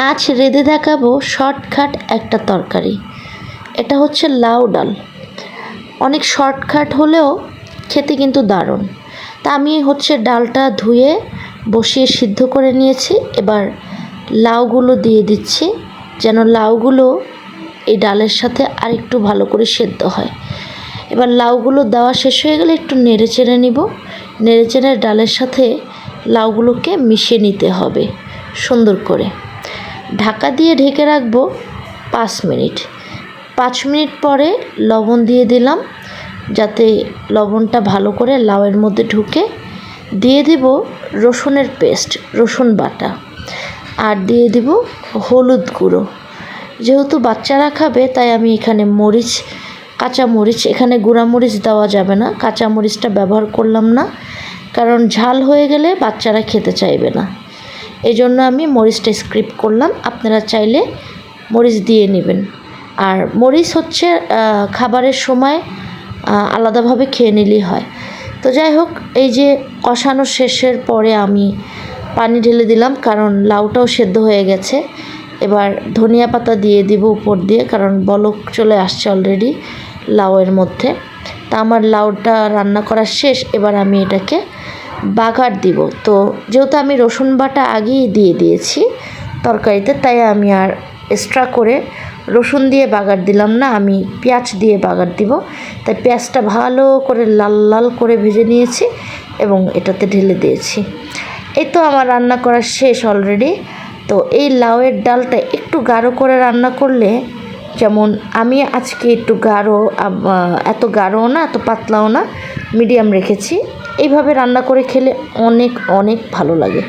আজ রেঁধে দেখাবো শর্টকাট একটা তরকারি। এটা হচ্ছে লাউ ডাল। অনেক শর্টকাট হলেও খেতে কিন্তু দারুণ। তা আমি ডালটা ধুয়ে বসিয়ে সিদ্ধ করে নিয়েছি। এবার লাউগুলো দিয়ে দিচ্ছি, যেন লাউগুলো এই ডালের সাথে আরেকটু ভালো করে সেদ্ধ হয়। এবার লাউগুলো দেওয়া শেষ হয়ে গেলে একটু নেড়ে চেড়ে নিব। নেড়ে চেড়ে ডালের সাথে লাউগুলোকে মিশিয়ে নিতে হবে সুন্দর করে। ঢাকা দিয়ে ঢেকে রাখবো 5 মিনিট। 5 মিনিট পরে লবণ দিয়ে দিলাম, যাতে লবণটা ভালো করে লাউয়ের মধ্যে ঢুকে। দিয়ে দিব রসুনের পেস্ট, রসুন বাটা, আর দিয়ে দিব হলুদ গুঁড়ো। যেহেতু বাচ্চারা খাবে তাই আমি এখানে মরিচ, কাঁচা মরিচ, এখানে গুঁড়া মরিচ দেওয়া যাবে না, কাঁচা মরিচটা ব্যবহার করলাম না, কারণ ঝাল হয়ে গেলে বাচ্চারা খেতে চাইবে না। এই জন্য আমি মরিচটা স্কিপ করলাম। আপনারা চাইলে মরিচ দিয়ে নেবেন। আর মরিচ খাবারের সময় আলাদাভাবে খেয়ে নিলেই হয়। তো যাই হোক, এই যে কষানো শেষের পরে আমি পানি ঢেলে দিলাম, কারণ লাউটাও সেদ্ধ হয়ে গেছে। এবার ধনিয়া পাতা দিয়ে দিব উপর দিয়ে, কারণ বলক চলে আসছে অলরেডি লাউয়ের মধ্যে। তা আমার লাউটা রান্না করা শেষ। এবার আমি এটাকে বাগার দিব। তো যেহেতু আমি রসুন বাটা আগেই দিয়ে দিয়েছি তরকারিতে, তাই আমি আর এক্সট্রা করে রসুন দিয়ে বাগার দিলাম না, আমি পেঁয়াজ দিয়ে বাগার দিব। তাই পেঁয়াজটা ভালো করে লাল লাল করে ভেজে নিয়েছি এবং এটাতে ঢেলে দিয়েছি। এই তো আমার রান্না করা শেষ অলরেডি। তো এই লাউয়ের ডালটা একটু গাঢ় করে রান্না করলে, যেমন আমি আজকে একটু গাঢ়, এত গাঢ়ও না এত পাতলাও না, মিডিয়াম রেখেছি। এইভাবে রান্না করে খেলে অনেক অনেক ভালো লাগে।